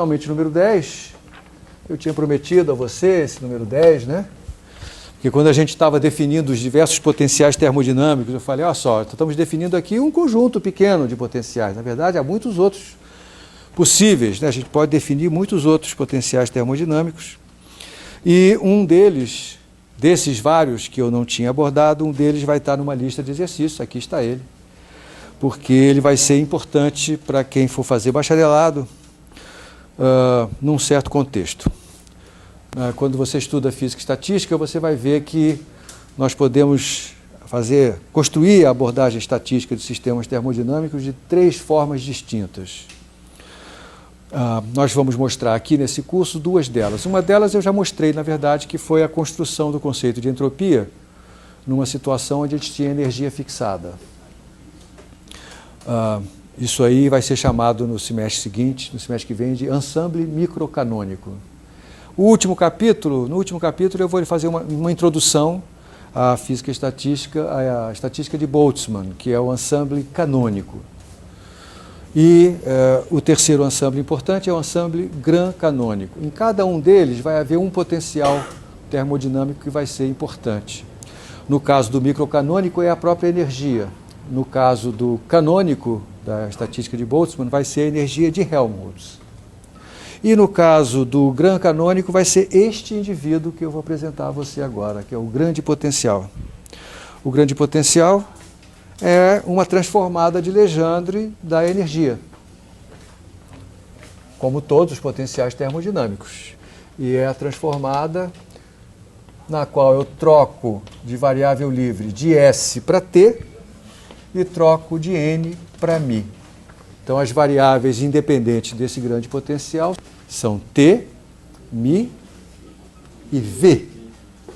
finalmente o número 10. Eu tinha prometido a você esse número 10, né? Porque quando a gente estava definindo os diversos potenciais termodinâmicos, eu falei, olha só, estamos definindo aqui um conjunto pequeno de potenciais. Na verdade, há muitos outros possíveis, né? A gente pode definir muitos outros potenciais termodinâmicos. E um deles, desses vários que eu não tinha abordado, um deles vai estar numa lista de exercícios, aqui está ele, porque ele vai ser importante para quem for fazer bacharelado num certo contexto. Quando você estuda física e estatística, você vai ver que nós podemos construir a abordagem estatística de sistemas termodinâmicos de 3 formas distintas. Nós vamos mostrar aqui nesse curso 2 delas. Uma delas eu já mostrei, na verdade, que foi a construção do conceito de entropia numa situação onde a gente tinha energia fixada. Isso aí vai ser chamado no semestre seguinte, no semestre que vem, de ensemble microcanônico. No último capítulo eu vou fazer uma introdução à física e estatística, à estatística de Boltzmann, que é o ensemble canônico. E o terceiro ensemble importante é o ensemble gran-canônico. Em cada um deles vai haver um potencial termodinâmico que vai ser importante. No caso do microcanônico é a própria energia. No caso do canônico, da estatística de Boltzmann, vai ser a energia de Helmholtz. E no caso do gran-canônico vai ser este indivíduo que eu vou apresentar a você agora, que é o grande potencial. O grande potencial é uma transformada de Legendre da energia, como todos os potenciais termodinâmicos. E é a transformada na qual eu troco de variável livre de S para T e troco de N para μ. Então, as variáveis independentes desse grande potencial são T, μ e V.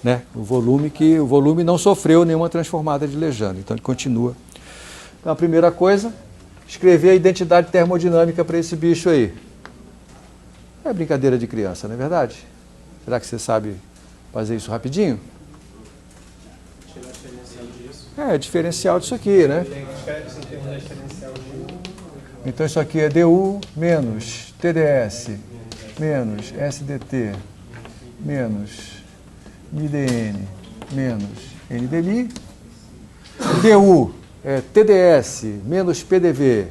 Né? O volume não sofreu nenhuma transformada de Legendre, então ele continua. Então, a primeira coisa, escrever a identidade termodinâmica para esse bicho aí. É brincadeira de criança, não é verdade? Será que você sabe fazer isso rapidinho? É, diferencial disso aqui, né? Então isso aqui é du menos TdS menos SdT menos μdN menos Ndμ. du é TdS menos PDV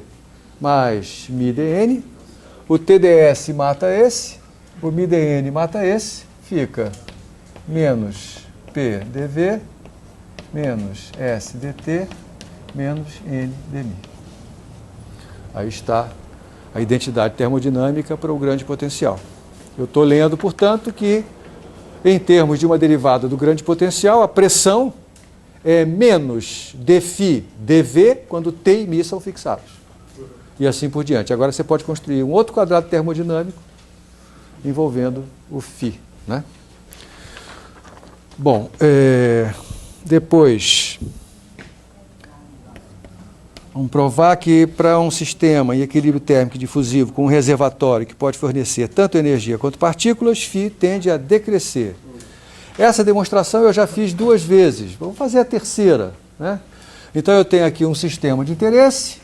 mais μdN. O TdS mata esse, o μdN mata esse, fica menos PDV menos SdT menos Ndμ. Aí está a identidade termodinâmica para o grande potencial. Eu estou lendo, portanto, que em termos de uma derivada do grande potencial, a pressão é menos dφ dV quando T e μ são fixados. E assim por diante. Agora você pode construir um outro quadrado termodinâmico envolvendo o φ. Né? Bom, depois, vamos provar que para um sistema em equilíbrio térmico difusivo com um reservatório que pode fornecer tanto energia quanto partículas, φ tende a decrescer. Essa demonstração eu já fiz 2 vezes, vamos fazer a terceira. Né? Então eu tenho aqui um sistema de interesse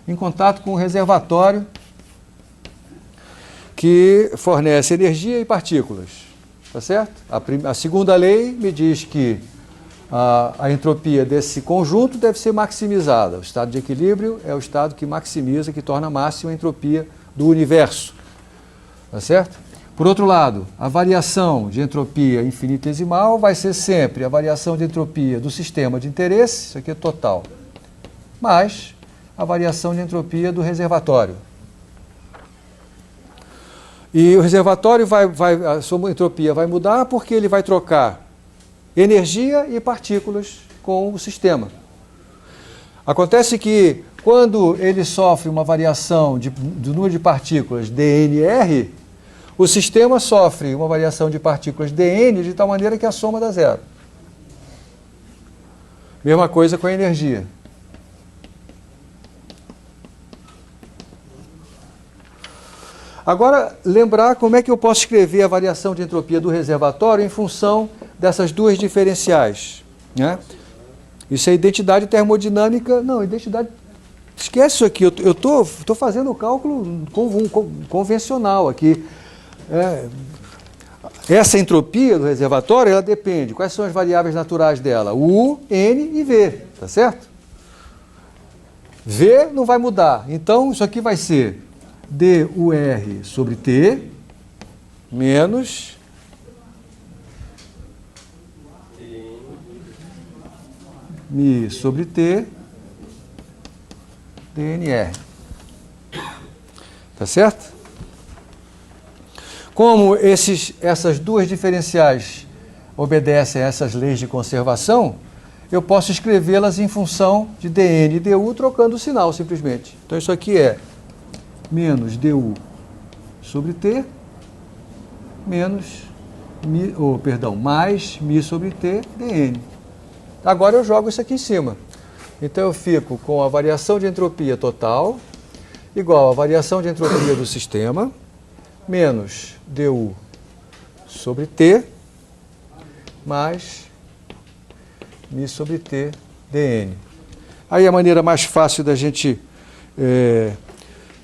em contato com um reservatório que fornece energia e partículas. Tá certo? A segunda lei me diz que a entropia desse conjunto deve ser maximizada. O estado de equilíbrio é o estado que maximiza, que torna máxima a entropia do universo. Tá certo? Por outro lado, a variação de entropia infinitesimal vai ser sempre a variação de entropia do sistema de interesse, isso aqui é total, mais a variação de entropia do reservatório. E o reservatório a sua entropia vai mudar porque ele vai trocar energia e partículas com o sistema. Acontece que quando ele sofre uma variação do número de partículas dnr, o sistema sofre uma variação de partículas dn de tal maneira que a soma dá 0. Mesma coisa com a energia. Agora, lembrar como é que eu posso escrever a variação de entropia do reservatório em função dessas 2 diferenciais. Né? Isso é identidade termodinâmica, não, identidade Esquece isso aqui, eu estou fazendo o cálculo convencional aqui. Essa entropia do reservatório, ela depende. Quais são as variáveis naturais dela? U, N e V, tá certo? V não vai mudar. Então, isso aqui vai ser DUR sobre T menos μ sobre T dNR. Tá certo? Como essas duas diferenciais obedecem a essas leis de conservação, eu posso escrevê-las em função de dN e du trocando o sinal, simplesmente. Então, isso aqui é menos du sobre T mais μ sobre T dN. Agora eu jogo isso aqui em cima. Então, eu fico com a variação de entropia total igual a variação de entropia do sistema menos du sobre T mais μ sobre T dN. Aí a maneira mais fácil da gente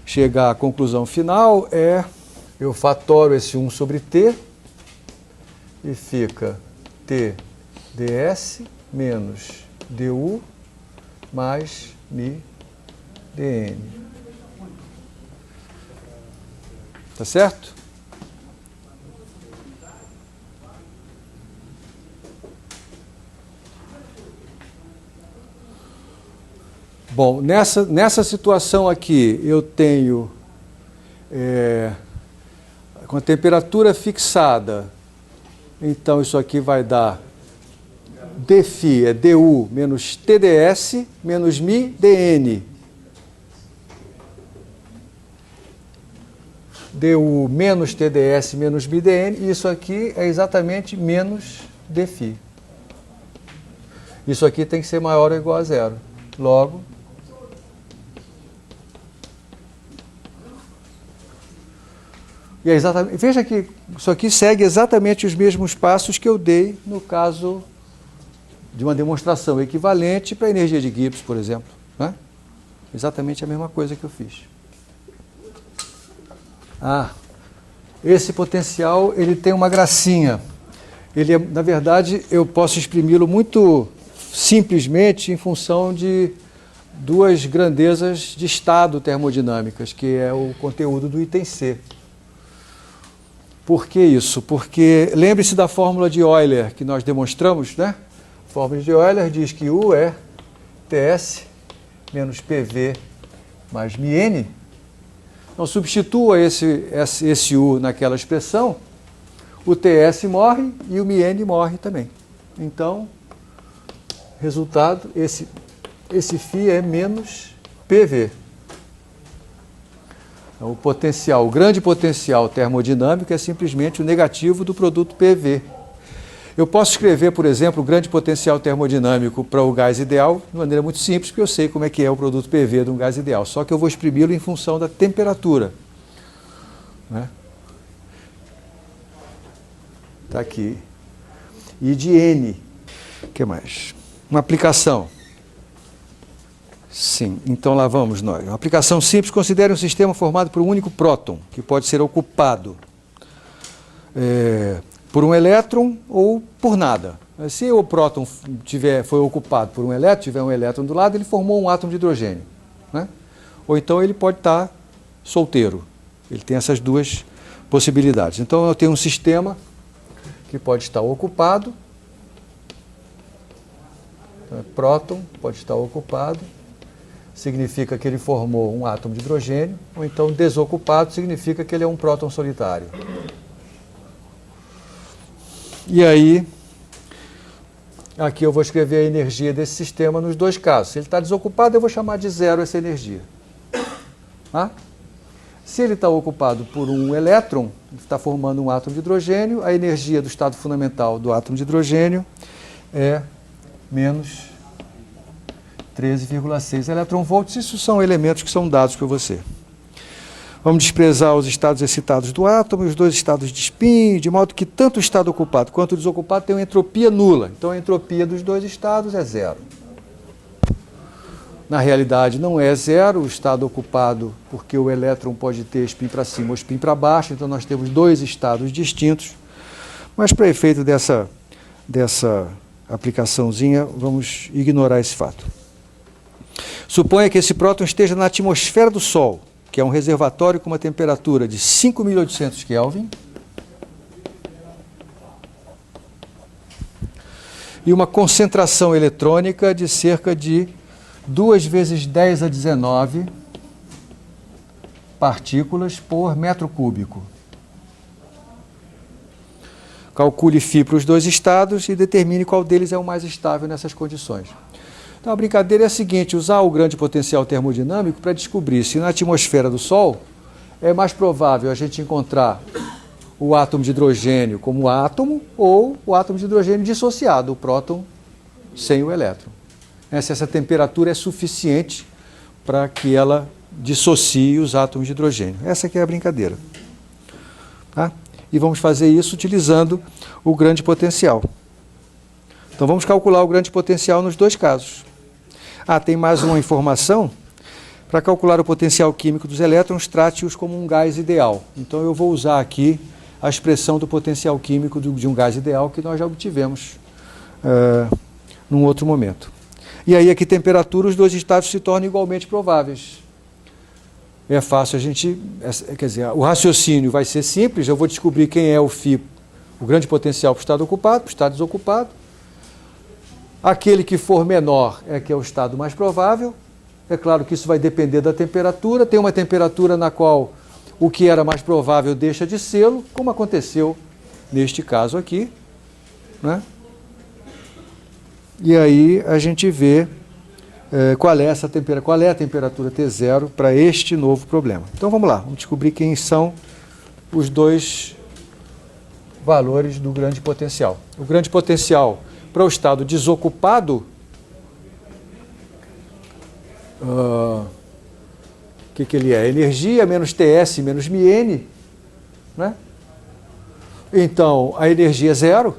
chegar à conclusão final é eu fatoro esse 1 sobre T e fica T ds menos du mais μ dN. Tá certo? Bom, nessa situação aqui, eu tenho com a temperatura fixada, então isso aqui vai dar dφ é du menos TdS menos μ dN. du menos TdS menos μ dN, e isso aqui é exatamente menos dφ. Isso aqui tem que ser maior ou igual a zero. Logo, e é exatamente, veja que isso aqui segue exatamente os mesmos passos que eu dei no caso de uma demonstração equivalente para a energia de Gibbs, por exemplo. Né? Exatamente a mesma coisa que eu fiz. Esse potencial ele tem uma gracinha. Ele na verdade, eu posso exprimi-lo muito simplesmente em função de duas grandezas de estado termodinâmicas, que é o conteúdo do item C. Por que isso? Porque lembre-se da fórmula de Euler que nós demonstramos, né? A fórmula de Euler diz que U é Ts menos PV mais μN. Então, substitua esse U naquela expressão, o Ts morre e o μN morre também. Então, resultado, esse φ é menos PV. O potencial, o grande potencial termodinâmico é simplesmente o negativo do produto PV. Eu posso escrever, por exemplo, o grande potencial termodinâmico para o gás ideal de maneira muito simples, porque eu sei como é que é o produto PV de um gás ideal, só que eu vou exprimi-lo em função da temperatura. Né? Está aqui. E de N. O que mais? Uma aplicação. Sim, então lá vamos nós. Uma aplicação simples, considere um sistema formado por um único próton, que pode ser ocupado por um elétron ou por nada. Se o próton foi ocupado por um elétron, tiver um elétron do lado, ele formou um átomo de hidrogênio. Né? Ou então ele pode estar solteiro. Ele tem essas duas possibilidades. Então eu tenho um sistema que pode estar ocupado, então, próton pode estar ocupado, significa que ele formou um átomo de hidrogênio, ou então desocupado significa que ele é um próton solitário. E aí, aqui eu vou escrever a energia desse sistema nos dois casos. Se ele está desocupado, eu vou chamar de zero essa energia. Se ele está ocupado por um elétron, ele está formando um átomo de hidrogênio, a energia do estado fundamental do átomo de hidrogênio é menos 13,6 eletronvolts. Isso são elementos que são dados por você. Vamos desprezar os estados excitados do átomo e os dois estados de spin, de modo que tanto o estado ocupado quanto o desocupado tem uma entropia nula. Então a entropia dos dois estados é zero. Na realidade não é zero o estado ocupado, porque o elétron pode ter spin para cima ou spin para baixo, então nós temos dois estados distintos. Mas para efeito dessa aplicaçãozinha, vamos ignorar esse fato. Suponha que esse próton esteja na atmosfera do Sol, que é um reservatório com uma temperatura de 5.800 Kelvin, e uma concentração eletrônica de cerca de 2 vezes 10 a 19 partículas por metro cúbico. Calcule φ para os dois estados e determine qual deles é o mais estável nessas condições. Então a brincadeira é a seguinte, usar o grande potencial termodinâmico para descobrir se na atmosfera do Sol é mais provável a gente encontrar o átomo de hidrogênio como átomo ou o átomo de hidrogênio dissociado, o próton sem o elétron. Se essa temperatura é suficiente para que ela dissocie os átomos de hidrogênio. Essa aqui é a brincadeira. Tá? E vamos fazer isso utilizando o grande potencial. Então vamos calcular o grande potencial nos dois casos. Tem mais uma informação. Para calcular o potencial químico dos elétrons, trate-os como um gás ideal. Então eu vou usar aqui a expressão do potencial químico de um gás ideal que nós já obtivemos num outro momento. E aí, a que temperatura os dois estados se tornam igualmente prováveis. É fácil a gente... Quer dizer, o raciocínio vai ser simples, eu vou descobrir quem é o φ, o grande potencial para o estado ocupado, para o estado desocupado. Aquele que for menor é que é o estado mais provável. É claro que isso vai depender da temperatura. Tem uma temperatura na qual o que era mais provável deixa de sê-lo, como aconteceu neste caso aqui, né? E aí a gente vê qual é a temperatura T0 para este novo problema. Então vamos lá, vamos descobrir quem são os dois valores do grande potencial. O grande potencial para o estado desocupado, o que ele é? Energia menos TS menos μN, né? Então, a energia é zero,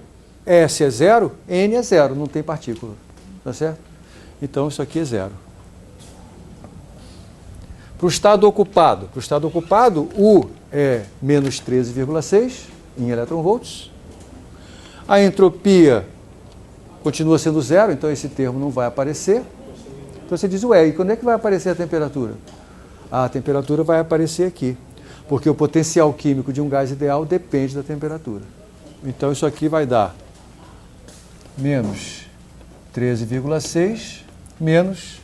S é zero, N é zero, não tem partícula, tá certo? Então, isso aqui é zero. Para o estado ocupado, U é menos 13,6 em eletronvolts. A entropia continua sendo zero, então esse termo não vai aparecer. Então você diz, ué, e quando é que vai aparecer a temperatura? A temperatura vai aparecer aqui, porque o potencial químico de um gás ideal depende da temperatura. Então isso aqui vai dar menos 13,6 menos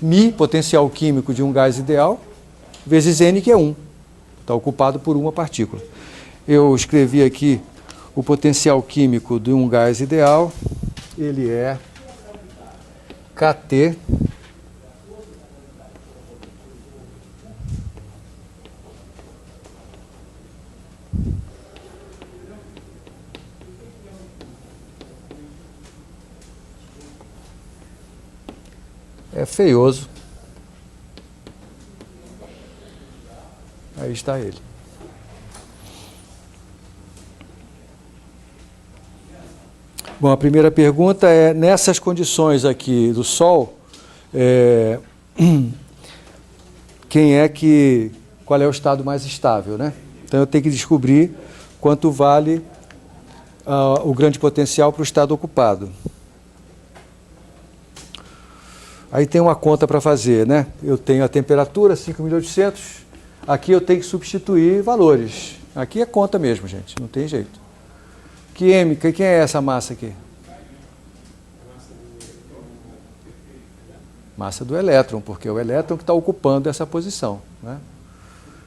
μ, potencial químico de um gás ideal, vezes N, que é 1. Está ocupado por uma partícula. Eu escrevi aqui o potencial químico de um gás ideal, ele é kT é feioso. Aí está ele. Bom, a primeira pergunta é, nessas condições aqui do Sol, qual é o estado mais estável, né? Então eu tenho que descobrir quanto vale o grande potencial para o estado ocupado. Aí tem uma conta para fazer, né? Eu tenho a temperatura, 5.800. Aqui eu tenho que substituir valores. Aqui é conta mesmo, gente, não tem jeito. Quem é essa massa aqui? Massa do elétron, porque é o elétron que está ocupando essa posição, né?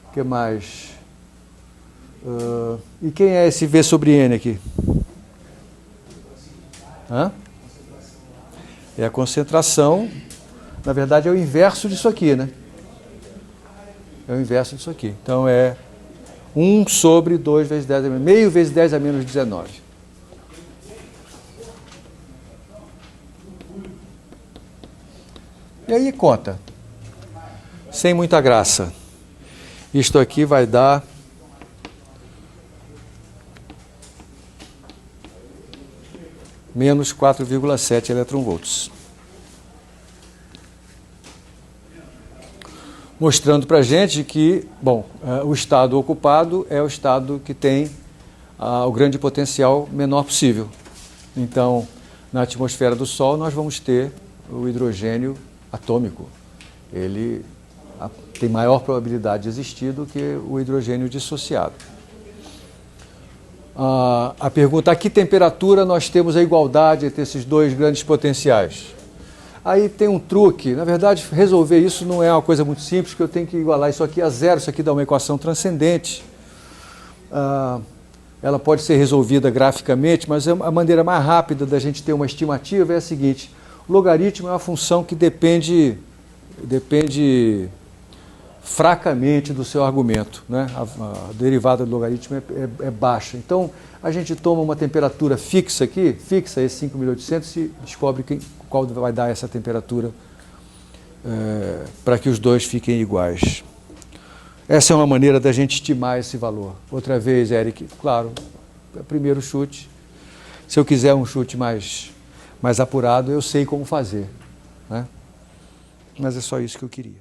O que mais? E quem é esse V sobre N aqui? É a concentração. Na verdade, é o inverso disso aqui, né? É o inverso disso aqui. Então, é 1 sobre 2 vezes 10 a menos, meio vezes 10 a menos 19. E aí, conta. Sem muita graça. Isto aqui vai dar menos 4,7 eletronvolts. mostrando para a gente que, bom, o estado ocupado é o estado que tem o grande potencial menor possível. Então, na atmosfera do Sol, nós vamos ter o hidrogênio atômico. Ele tem maior probabilidade de existir do que o hidrogênio dissociado. A pergunta: a que temperatura nós temos a igualdade entre esses dois grandes potenciais? Aí tem um truque. Na verdade, resolver isso não é uma coisa muito simples, porque eu tenho que igualar isso aqui a zero. Isso aqui dá uma equação transcendente. Ela pode ser resolvida graficamente, mas a maneira mais rápida da gente ter uma estimativa é a seguinte: o logaritmo é uma função que depende fracamente do seu argumento, né? A derivada do logaritmo é baixa. Então, a gente toma uma temperatura fixa aqui, fixa esse 5.800 e descobre qual vai dar essa temperatura para que os dois fiquem iguais. Essa é uma maneira da gente estimar esse valor. Outra vez, Eric, claro, primeiro chute. Se eu quiser um chute mais apurado, eu sei como fazer, né? Mas é só isso que eu queria.